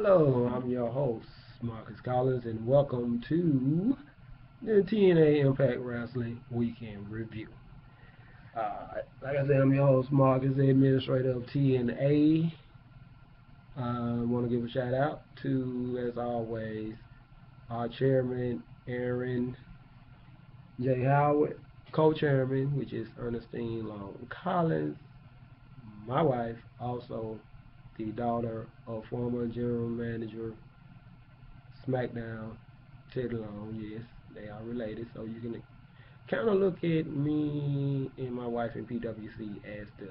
Hello, I'm your host, Marcus Collins, and welcome to the TNA Impact Wrestling Weekend Review. Like I said, I'm your host, Marcus, the administrator of TNA. I want to give a shout out to, as always, our chairman, Aaron J. Howard, co-chairman, which is Ernestine Long Collins, my wife, also the daughter of former general manager SmackDown, Ted Long. Yes, they are related, so you can kind of look at me and my wife in PWC as the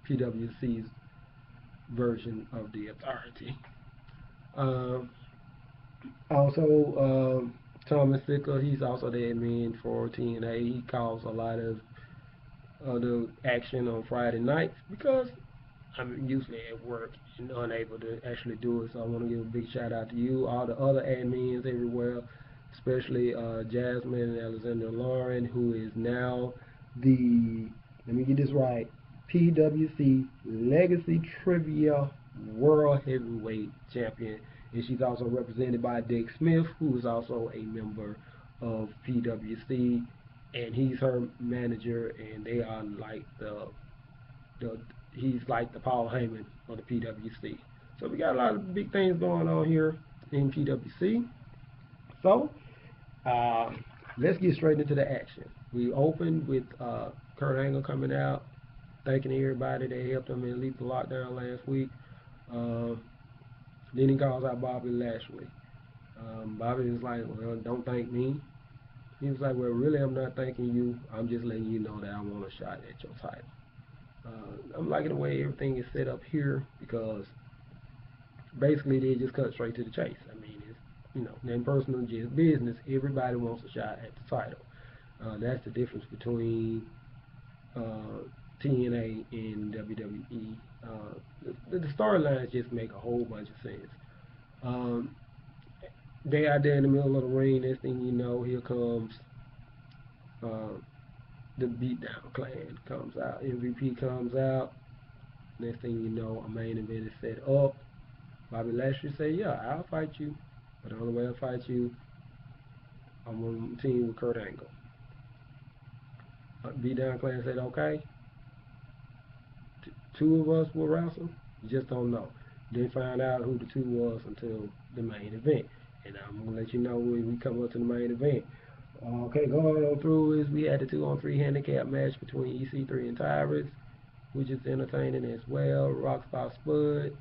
PWC's version of the authority. Um, also, Thomas Ficker, he's also the admin for TNA. He calls a lot of the action on Friday nights because I'm usually at work and unable to actually do it. So I want to give a big shout out to you, all the other admins everywhere, especially Jasmine and Alexander Lauren, who is now the, let me get this right, PWC Legacy Trivia World Heavyweight Champion. And she's also represented by Dick Smith, who is also a member of PWC, and he's her manager, and they are like the he's like the Paul Heyman of the PWC. So we got a lot of big things going on here in PWC. So uh, let's get straight into the action. We opened with Kurt Angle coming out, thanking everybody that helped him in Lethal Lockdown last week. Uh, then he calls out Bobby Lashley. Bobby was like, well, don't thank me. He was like, well, really, I'm not thanking you. I'm just letting you know that I want a shot at your title. I'm liking the way everything is set up here because basically they just cut straight to the chase. I mean, it's then personal, just business. Everybody wants a shot at the title. That's the difference between TNA and WWE. The storylines just make a whole bunch of sense. Um, they out there in the middle of the ring. Next thing you know, here comes uh, the Beatdown Clan comes out. MVP comes out. Next thing you know, a main event is set up. Bobby Lashley say, yeah, I'll fight you. But the only way I'll fight you, I'm on the team with Kurt Angle. Beatdown Clan said, okay. Two of us will wrestle. You just don't know. Didn't find out who the two was until the main event. And I'm going to let you know when we come up to the main event. Okay, going on through is we had the 2-on-3 handicap match between EC3 and Tyrus, which is entertaining as well. Rockstar Spud,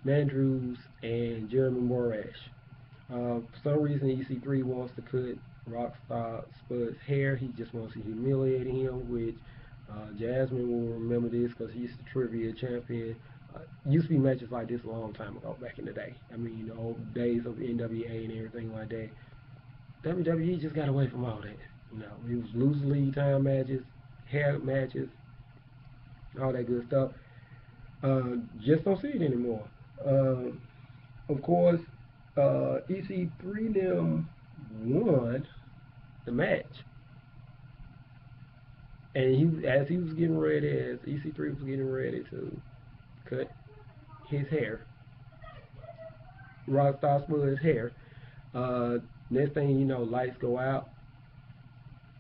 Mandrews, and Jeremy Morash. For some reason, EC3 wants to cut Rockstar Spud's hair. He just wants to humiliate him, which Jasmine will remember this because he's the trivia champion. Used to be matches like this a long time ago, back in the day. I mean, the old days of NWA and everything like that. WWE just got away from all that. It was loosely time matches, hair matches, all that good stuff. Just don't see it anymore. Of course, EC3 them won the match, and as he was getting ready, as EC3 was getting ready to cut his hair, Rockstar Spud's hair. Next thing you know, lights go out.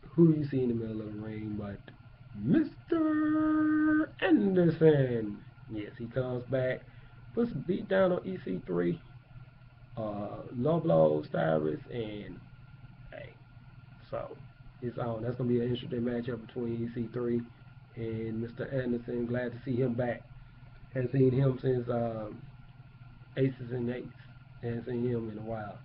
Who do you see in the middle of the ring but Mr. Anderson? Yes, he comes back, puts a beat down on EC3, low blows Tyrus, and hey, so it's on. That's gonna be an interesting matchup between EC3 and Mr. Anderson. Glad to see him back. Haven't seen him since Aces and Eights. Haven't seen him in a while.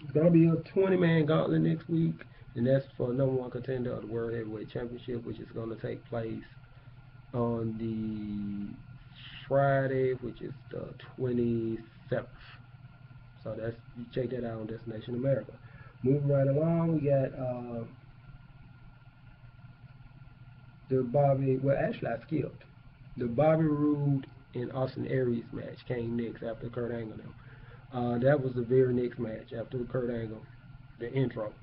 It's gonna be a 20-man gauntlet next week, and that's for number one contender of the World Heavyweight Championship, which is gonna take place on the Friday, which is the 27th. So that's, you check that out on Destination America. Moving right along, we got the Bobby. Well, actually, I skipped. The Bobby Roode and Austin Aries match came next after Kurt Angle. That was the very next match after Kurt Angle, the intro.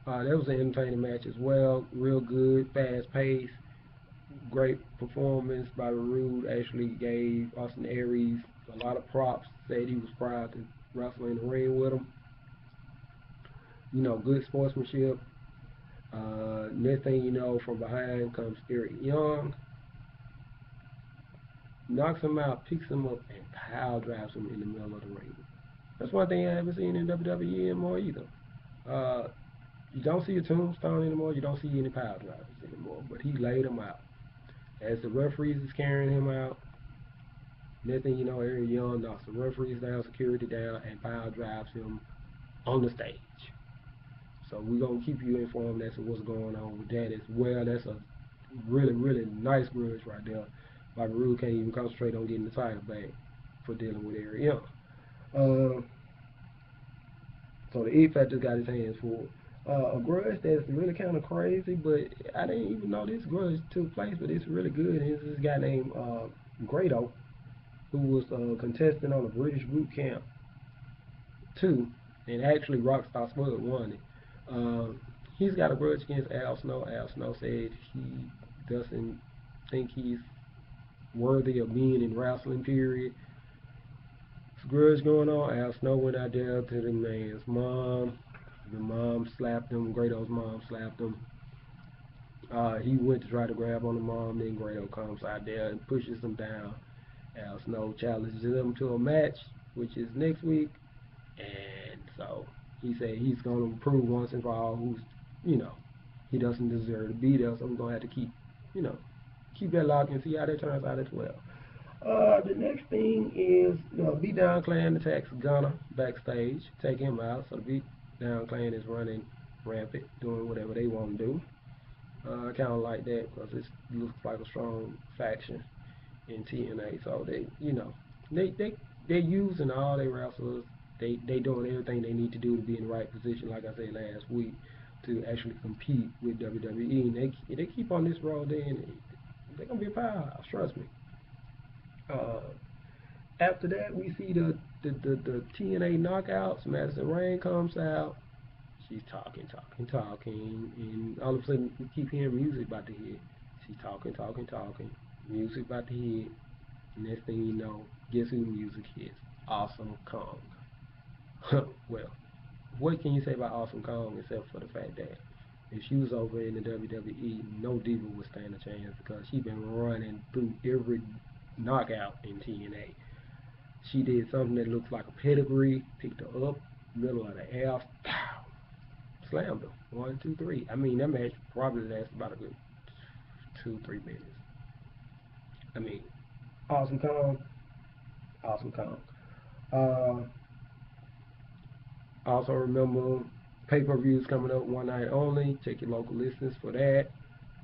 That was an entertaining match as well. Real good, fast paced. Great performance by Rude. Actually gave Austin Aries a lot of props. Said he was proud to wrestle in the ring with him. Good sportsmanship. Next thing you know, from behind comes Eric Young, knocks him out, picks him up, and pile drives him in the middle of the ring. That's one thing I haven't seen in WWE anymore either. Uh, you don't see a tombstone anymore. You don't see any pile drivers anymore. But he laid him out. As the referees is carrying him out, next thing you know, Eric Young knocks the referees down, security down, and pile drives him on the stage. So we're going to keep you informed as to what's going on with that as well. That's a really, really nice grudge right there. Bobby Roode can't even concentrate on getting the title back for dealing with Eric Young. So the E Factor got his hands full. A grudge that's really kind of crazy, but I didn't even know this grudge took place, but it's really good. It's this guy named Grado, who was a contestant on the British Boot Camp 2, and actually Rockstar Spud won it. He's got a grudge against Al Snow. Al Snow said he doesn't think he's worthy of being in wrestling, period. There's a grudge going on. Al Snow went out there to the man's mom. The mom slapped him. Grado's mom slapped him. He went to try to grab on the mom, then Grado comes out there and pushes him down. Al Snow challenges him to a match, which is next week. And so he said he's going to prove once and for all he doesn't deserve to be there. So we're going to have to keep that locked and see how that turns out as well. The next thing is the Beatdown Clan attacks Gunner backstage, take him out. So the Beatdown Clan is running rampant, doing whatever they want to do. I kind of like that because it looks like a strong faction in TNA. So they're using all their wrestlers. They doing everything they need to do to be in the right position, like I said last week, to actually compete with WWE. And they keep on this road, then they're gonna be a powerhouse. Trust me. After that, we see the TNA knockouts. Madison Rain comes out. She's talking, and all of a sudden we keep hearing music about to hit. She's talking. Music about to hit. Next thing you know, guess who the music hits? Awesome Kong. Well, what can you say about Awesome Kong except for the fact that if she was over in the WWE, no diva would stand a chance because she's been running through every knockout in TNA. She did something that looks like a pedigree, picked her up, middle of the F, pow, slammed her. 1, 2, 3. I mean, that match probably lasted about a good 2, 3 minutes. I mean, Awesome Kong. Also remember pay-per-views coming up one night only. Check your local listings for that.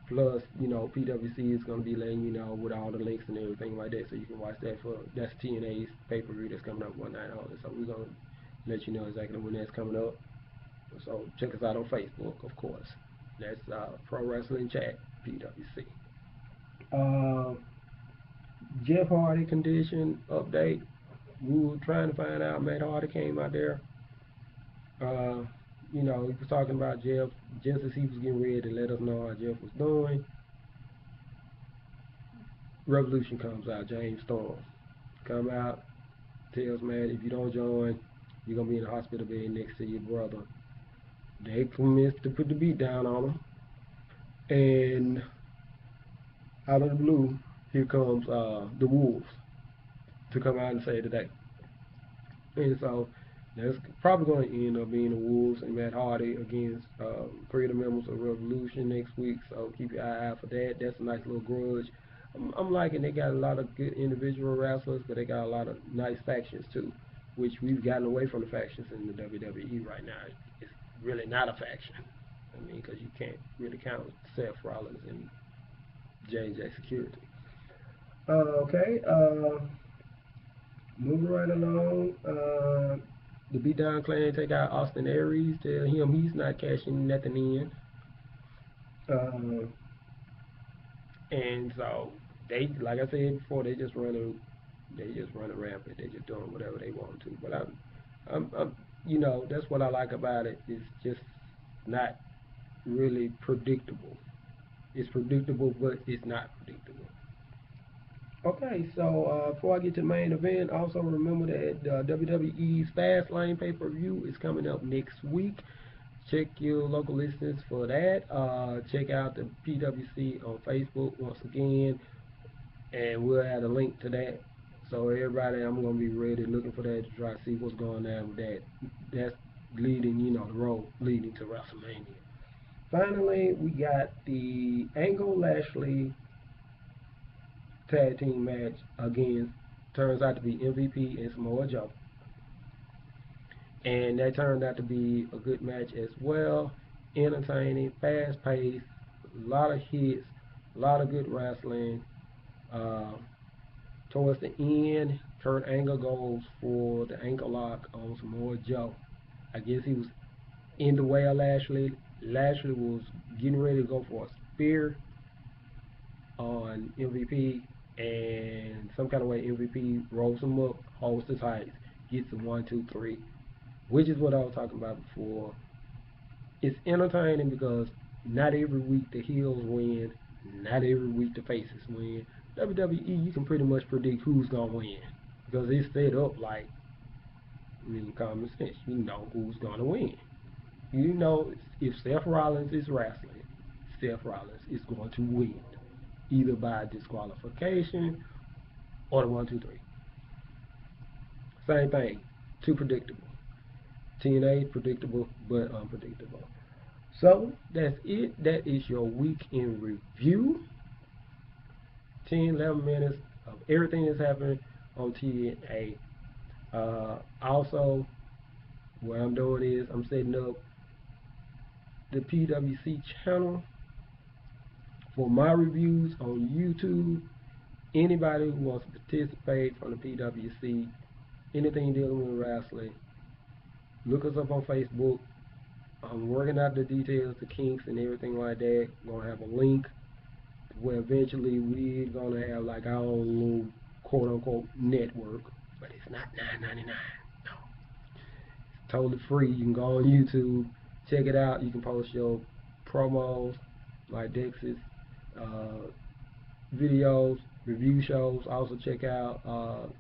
Plus, PWC is going to be letting you know with all the links and everything like that, so you can watch that that's TNA's pay-per-view that's coming up one night only. So we're going to let you know exactly when that's coming up. So check us out on Facebook, of course. That's Pro Wrestling Chat, PWC. Jeff Hardy condition update. We were trying to find out. Matt Hardy came out there. He was talking about Jeff just as he was getting ready to let us know how Jeff was doing. Revolution comes out. James Storm come out, tells Matt if you don't join, you're gonna be in the hospital bed next to your brother. They commenced to put the beat down on him, and out of the blue, here comes the Wolves to come out and say today. And so that's probably going to end up being the Wolves and Matt Hardy against 3 of the members of Revolution next week. So keep your eye out for that. That's a nice little grudge. I'm liking they got a lot of good individual wrestlers, but they got a lot of nice factions too, which we've gotten away from the factions in the WWE right now. It's really not a faction. I mean, because you can't really count Seth Rollins and J&J Security. Okay. Moving right along. The Beatdown Clan take out Austin Aries. Tell him he's not cashing nothing in. And so they, like I said before, they just running rampant. They just doing whatever they want to. But I'm that's what I like about it. It's just not really predictable. It's predictable, but it's not predictable. Okay, so before I get to the main event, also remember that WWE's Fastlane pay-per-view is coming up next week. Check your local listings for that. Check out the PWC on Facebook once again, and we'll add a link to that. So everybody, I'm gonna be ready, looking for that to try to see what's going on with that. That's leading, the road leading to WrestleMania. Finally, we got the Angle Lashley tag team match against turns out to be MVP and Samoa Joe. And that turned out to be a good match as well. Entertaining, fast paced, a lot of hits, a lot of good wrestling. Uh, Towards the end, Kurt Angle goes for the ankle lock on Samoa Joe. I guess he was in the way of Lashley. Lashley was getting ready to go for a spear on MVP, and some kind of way MVP rolls him up, holds the tights, gets a 1, 2, 3, which is what I was talking about before. It's entertaining because not every week the heels win, not every week the faces win. WWE, you can pretty much predict who's gonna win because it's set up like, common sense. You know who's gonna win. You know if Seth Rollins is wrestling, Seth Rollins is going to win, either by disqualification or the 1, 2, 3. Same thing, too predictable. TNA predictable but unpredictable. So that's it. That is your week in review. 10, 11 minutes of everything that's happening on TNA. Also, what I'm doing is I'm setting up the PWC channel for my reviews on YouTube. Anybody who wants to participate from the PWC, anything dealing with wrestling, look us up on Facebook. I'm working out the details, the kinks, and everything like that. We're going to have a link where eventually we're going to have like our own little quote-unquote network, but it's not $9.99. No. It's totally free. You can go on YouTube, check it out. You can post your promos like Dex's videos, review shows. Also check out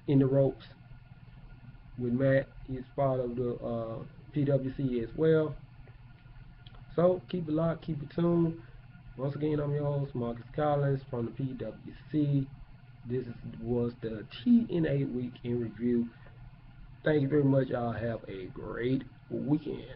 In the Ropes with Matt. He's part of the PWC as well. So keep it locked, keep it tuned. Once again, I'm your host, Marcus Collins from the PWC. This was the TNA Week in Review. Thank you very much. Y'all have a great weekend.